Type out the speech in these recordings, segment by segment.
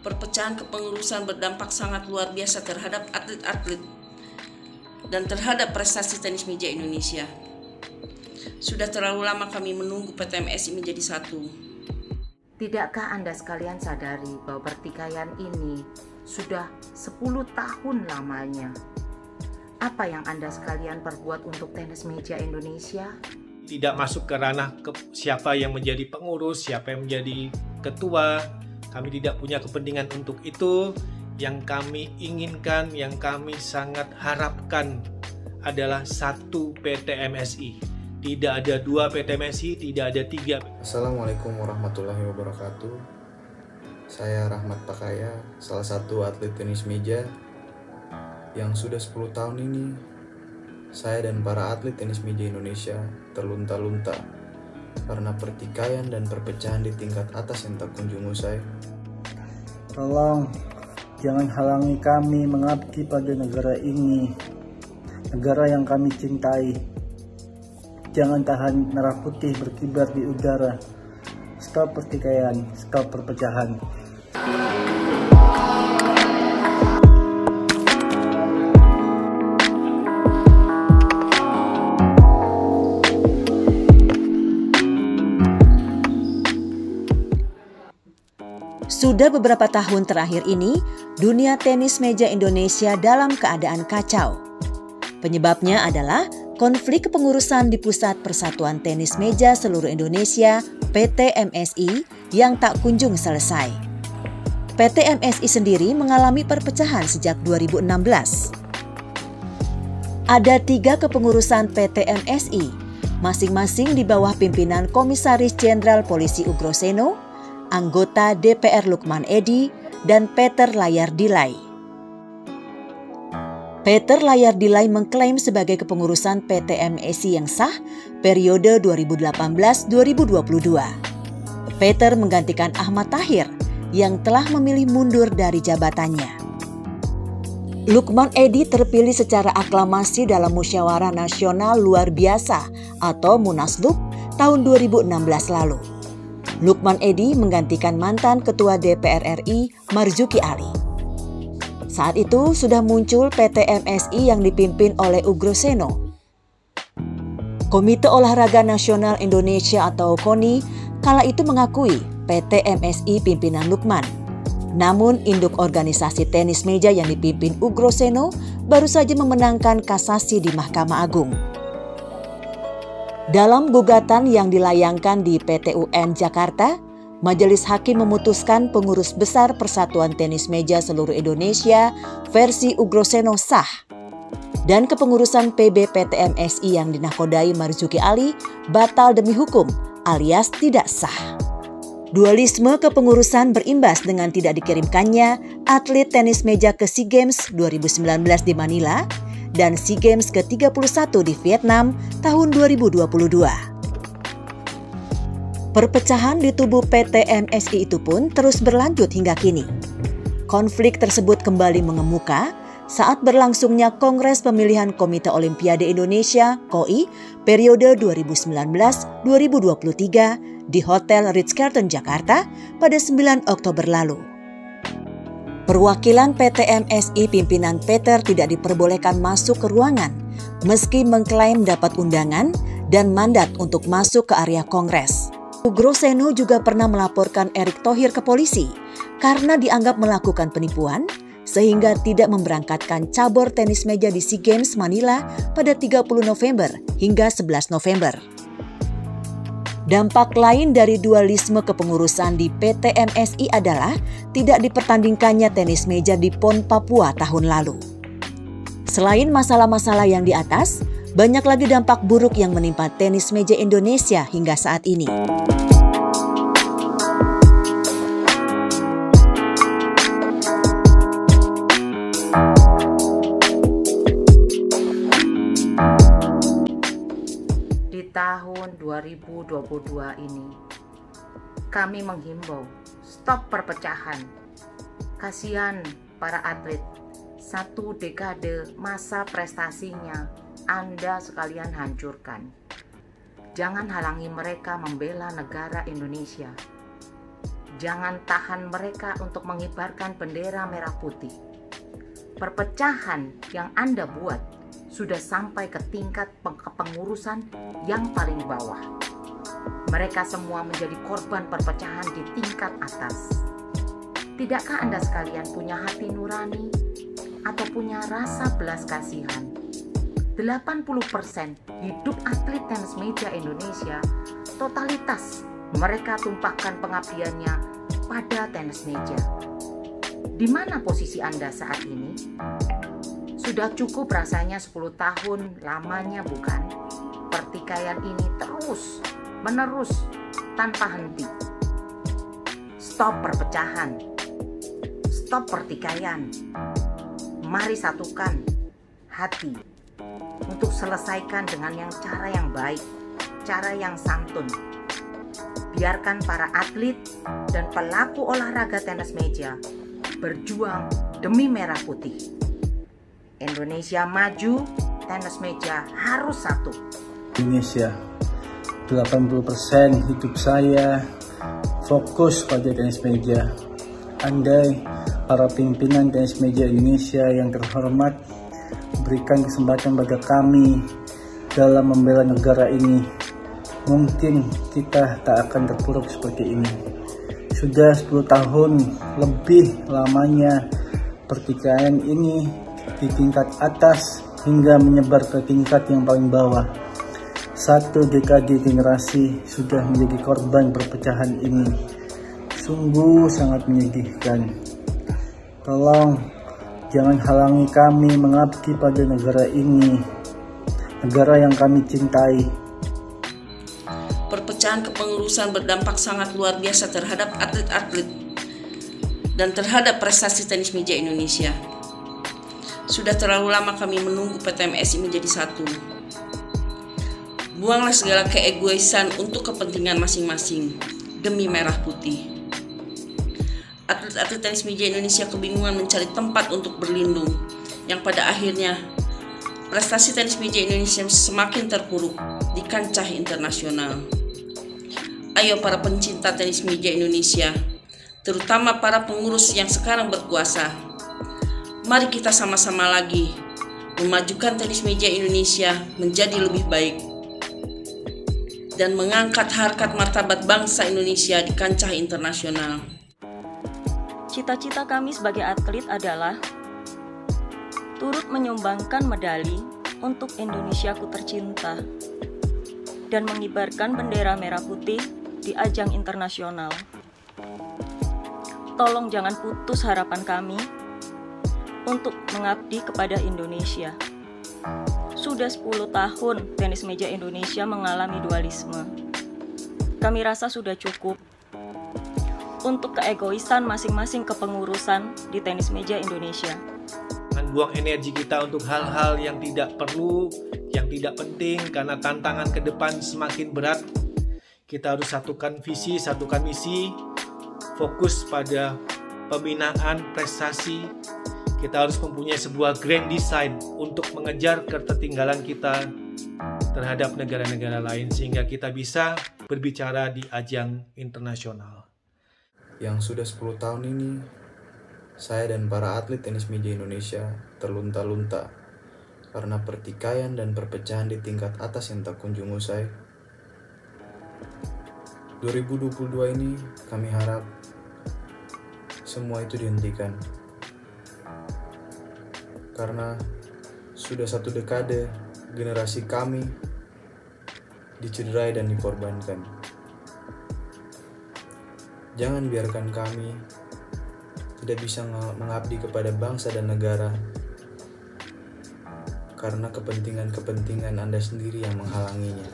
Perpecahan kepengurusan berdampak sangat luar biasa terhadap atlet-atlet dan terhadap prestasi tenis meja Indonesia. Sudah terlalu lama kami menunggu PTMSI menjadi satu. Tidakkah Anda sekalian sadari bahwa pertikaian ini sudah 10 tahun lamanya? Apa yang Anda sekalian perbuat untuk tenis meja Indonesia? Tidak masuk ke ranah siapa yang menjadi pengurus, siapa yang menjadi ketua. Kami tidak punya kepentingan untuk itu. Yang kami inginkan, yang kami sangat harapkan adalah satu PTMSI. Tidak ada 2 PTMSI, tidak ada 3. Assalamualaikum warahmatullahi wabarakatuh. Saya Rahmat Pakaya, salah satu atlet tenis meja yang sudah 10 tahun ini saya dan para atlet tenis meja Indonesia terlunta-lunta karena pertikaian dan perpecahan di tingkat atas yang tak kunjung usai. Tolong jangan halangi kami mengabdi pada negara ini, negara yang kami cintai. Jangan tahan merah putih berkibar di udara. Stop pertikaian, stop perpecahan. Sudah beberapa tahun terakhir ini, dunia tenis meja Indonesia dalam keadaan kacau. Penyebabnya adalah konflik kepengurusan di Pusat Persatuan Tenis Meja Seluruh Indonesia (PTMSI) yang tak kunjung selesai. PTMSI sendiri mengalami perpecahan sejak 2016. Ada 3 kepengurusan PTMSI, masing-masing di bawah pimpinan Komisaris Jenderal Polisi Ugroseno, anggota DPR Lukman Edy, dan Peter Layardilai. Peter Layardilai mengklaim sebagai kepengurusan PTMSI yang sah periode 2018-2022. Peter menggantikan Ahmad Tahir yang telah memilih mundur dari jabatannya. Lukman Edy terpilih secara aklamasi dalam Musyawarah Nasional Luar Biasa atau Munaslup tahun 2016 lalu. Lukman Edy menggantikan mantan Ketua DPR RI Marzuki Ali. Saat itu sudah muncul PTMSI yang dipimpin oleh Ugroseno. Komite Olahraga Nasional Indonesia atau KONI kala itu mengakui PTMSI pimpinan Lukman. Namun induk organisasi tenis meja yang dipimpin Ugroseno baru saja memenangkan kasasi di Mahkamah Agung. Dalam gugatan yang dilayangkan di PT UN Jakarta, Majelis Hakim memutuskan pengurus besar Persatuan Tenis Meja Seluruh Indonesia versi Ugroseno sah. Dan kepengurusan PB PTMSI yang dinakodai Marzuki Ali batal demi hukum alias tidak sah. Dualisme kepengurusan berimbas dengan tidak dikirimkannya atlet tenis meja ke SEA Games 2019 di Manila dan SEA Games ke-31 di Vietnam tahun 2022. Perpecahan di tubuh PTMSI itu pun terus berlanjut hingga kini. Konflik tersebut kembali mengemuka saat berlangsungnya Kongres Pemilihan Komite Olimpiade Indonesia (KOI) periode 2019-2023 di Hotel Ritz-Carlton Jakarta pada 9 Oktober lalu. Perwakilan PTMSI pimpinan Peter tidak diperbolehkan masuk ke ruangan meski mengklaim dapat undangan dan mandat untuk masuk ke area kongres. Ugroseno juga pernah melaporkan Erick Thohir ke polisi karena dianggap melakukan penipuan sehingga tidak memberangkatkan cabur tenis meja di SEA Games Manila pada 30 November hingga 11 November. Dampak lain dari dualisme kepengurusan di PTMSI adalah tidak dipertandingkannya tenis meja di PON Papua tahun lalu. Selain masalah-masalah yang di atas, banyak lagi dampak buruk yang menimpa tenis meja Indonesia hingga saat ini. Tahun 2022 ini kami menghimbau stop perpecahan. Kasihan para atlet, 1 dekade masa prestasinya Anda sekalian hancurkan. Jangan halangi mereka membela negara Indonesia. jangan tahan mereka untuk mengibarkan bendera merah putih. Perpecahan yang Anda buat sudah sampai ke tingkat kepengurusan yang paling bawah. Mereka semua menjadi korban perpecahan di tingkat atas. Tidakkah Anda sekalian punya hati nurani atau punya rasa belas kasihan? 80% hidup atlet tenis meja Indonesia, totalitas mereka tumpahkan pengabdiannya pada tenis meja. Di mana posisi Anda saat ini? Sudah cukup rasanya 10 tahun lamanya, bukan? Pertikaian ini terus menerus tanpa henti. Stop perpecahan, stop pertikaian. Mari satukan hati untuk selesaikan dengan cara yang baik, cara yang santun. Biarkan para atlet dan pelaku olahraga tenis meja berjuang demi merah putih. Indonesia maju, tenis meja harus satu. Indonesia, 80% hidup saya fokus pada tenis meja. Andai para pimpinan tenis meja Indonesia yang terhormat berikan kesempatan pada kami dalam membela negara ini, mungkin kita tak akan terpuruk seperti ini. Sudah 10 tahun lebih lamanya pertikaian ini di tingkat atas hingga menyebar ke tingkat yang paling bawah. 1 dekade generasi sudah menjadi korban perpecahan ini. Sungguh sangat menyedihkan. Tolong jangan halangi kami mengabdi pada negara ini, negara yang kami cintai. Perpecahan kepengurusan berdampak sangat luar biasa terhadap atlet-atlet dan terhadap prestasi tenis meja Indonesia. Sudah terlalu lama kami menunggu PTMSI menjadi satu. Buanglah segala keegoisan untuk kepentingan masing-masing demi merah putih. Atlet-atlet tenis meja Indonesia kebingungan mencari tempat untuk berlindung, yang pada akhirnya prestasi tenis meja Indonesia semakin terpuruk di kancah internasional. Ayo para pencinta tenis meja Indonesia, terutama para pengurus yang sekarang berkuasa, mari kita sama-sama lagi memajukan tenis meja Indonesia menjadi lebih baik dan mengangkat harkat martabat bangsa Indonesia di kancah internasional. Cita-cita kami sebagai atlet adalah turut menyumbangkan medali untuk Indonesiaku tercinta dan mengibarkan bendera merah putih di ajang internasional. Tolong jangan putus harapan kami untuk mengabdi kepada Indonesia. Sudah 10 tahun tenis meja Indonesia mengalami dualisme. Kami rasa sudah cukup untuk keegoisan masing-masing kepengurusan di tenis meja Indonesia. Jangan buang energi kita untuk hal-hal yang tidak perlu, yang tidak penting, karena tantangan ke depan semakin berat. Kita harus satukan visi, satukan misi, fokus pada pembinaan prestasi. Kita harus mempunyai sebuah grand design untuk mengejar ketertinggalan kita terhadap negara-negara lain, sehingga kita bisa berbicara di ajang internasional. Yang sudah 10 tahun ini, saya dan para atlet tenis meja Indonesia terlunta-lunta karena pertikaian dan perpecahan di tingkat atas yang tak kunjung usai. 2022 ini kami harap semua itu dihentikan, karena sudah 1 dekade generasi kami dicederai dan dikorbankan. Jangan biarkan kami tidak bisa mengabdi kepada bangsa dan negara karena kepentingan-kepentingan Anda sendiri yang menghalanginya.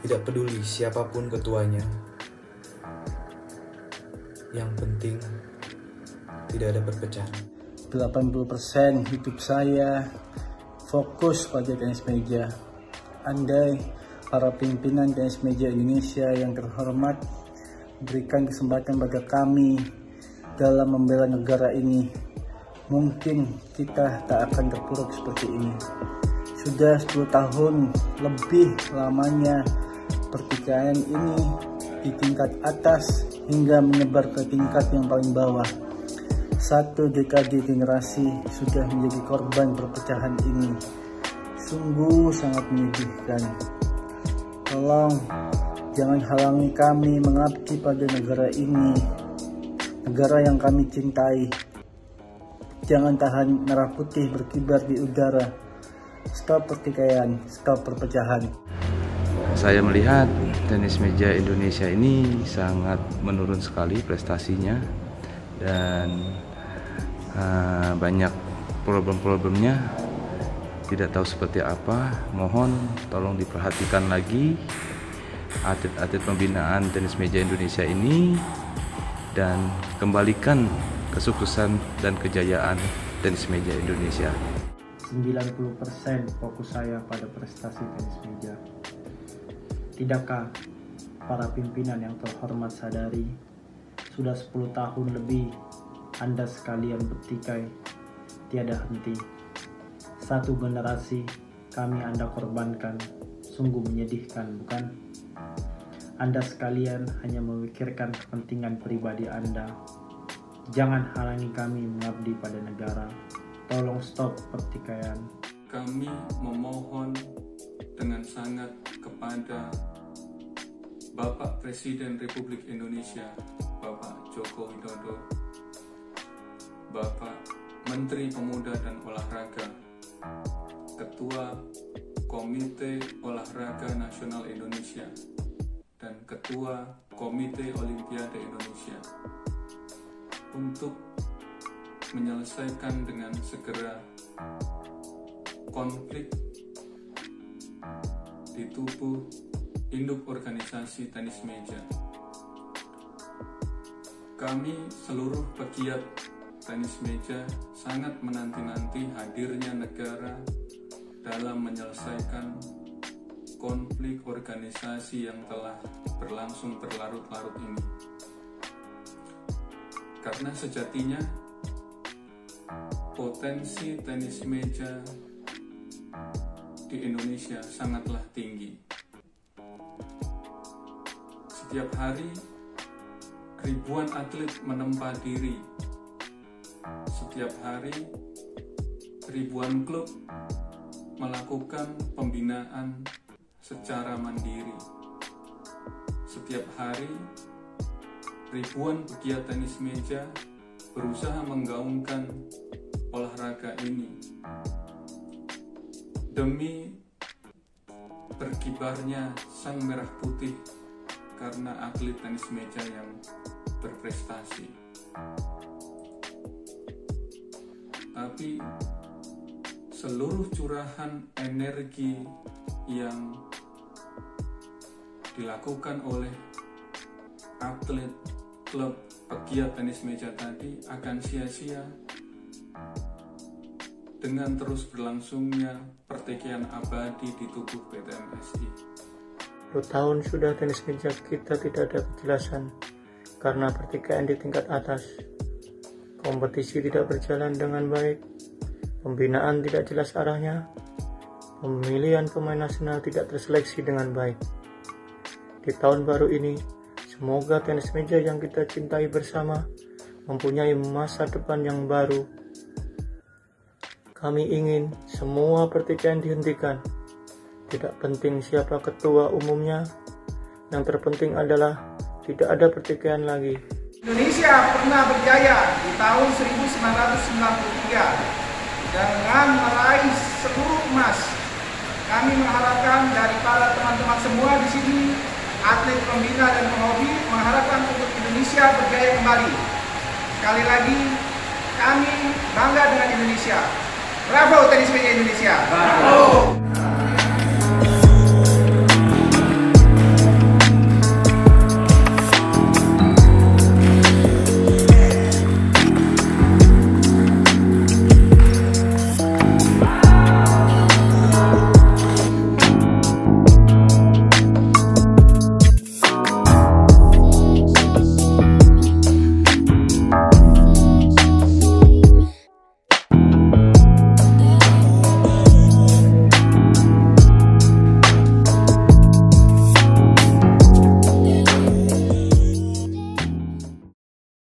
Tidak peduli siapapun ketuanya, yang penting tidak ada perpecahan. 80% hidup saya fokus pada tenis meja. Andai para pimpinan tenis meja Indonesia yang terhormat berikan kesempatan pada kami dalam membela negara ini, mungkin kita tak akan terpuruk seperti ini. Sudah 10 tahun lebih lamanya pertikaian ini di tingkat atas hingga menyebar ke tingkat yang paling bawah. 1 dekade generasi sudah menjadi korban perpecahan ini. Sungguh sangat menyedihkan. Tolong jangan halangi kami mengabdi pada negara ini, negara yang kami cintai. Jangan tahan merah putih berkibar di udara. Stop pertikaian, stop perpecahan. Saya melihat tenis meja Indonesia ini sangat menurun sekali prestasinya dan banyak problem-problemnya, tidak tahu seperti apa. Mohon tolong diperhatikan lagi atlet-atlet pembinaan tenis meja Indonesia ini dan kembalikan kesuksesan dan kejayaan tenis meja Indonesia. 90% fokus saya pada prestasi tenis meja. Tidakkah para pimpinan yang terhormat sadari, sudah 10 tahun lebih Anda sekalian bertikai tiada henti. 1 generasi kami Anda korbankan, sungguh menyedihkan, bukan? Anda sekalian hanya memikirkan kepentingan pribadi Anda. Jangan halangi kami mengabdi pada negara. Tolong stop pertikaian. Kami memohon dengan sangat kepada Bapak Presiden Republik Indonesia, Bapak Joko Widodo, Bapak Menteri Pemuda dan Olahraga, Ketua Komite Olahraga Nasional Indonesia, dan Ketua Komite Olimpiade Indonesia untuk menyelesaikan dengan segera konflik di tubuh induk organisasi tenis meja. Kami seluruh pegiat tenis meja sangat menanti-nanti hadirnya negara dalam menyelesaikan konflik organisasi yang telah berlangsung berlarut-larut ini. Karena sejatinya potensi tenis meja di Indonesia sangatlah tinggi. Setiap hari ribuan atlet menempa diri. Setiap hari ribuan klub melakukan pembinaan secara mandiri. Setiap hari ribuan pegiat tenis meja berusaha menggaungkan olahraga ini demi berkibarnya sang merah putih karena atlet tenis meja yang berprestasi. Tapi seluruh curahan energi yang dilakukan oleh atlet klub pegiat tenis meja tadi akan sia-sia dengan terus berlangsungnya pertikaian abadi di tubuh PTMSI. 10 tahun sudah tenis meja kita tidak ada kejelasan karena pertikaian di tingkat atas. Kompetisi tidak berjalan dengan baik, pembinaan tidak jelas arahnya, pemilihan pemain nasional tidak terseleksi dengan baik. Di tahun baru ini, semoga tenis meja yang kita cintai bersama mempunyai masa depan yang baru. Kami ingin semua pertikaian dihentikan. Tidak penting siapa ketua umumnya, yang terpenting adalah tidak ada pertikaian lagi. Indonesia pernah berjaya di tahun 1993 dengan meraih seluruh emas. Kami mengharapkan dari para teman-teman semua di sini, atlet pembina dan penghobi, mengharapkan untuk Indonesia berjaya kembali. Sekali lagi, kami bangga dengan Indonesia. Bravo tenis meja Indonesia. Bravo.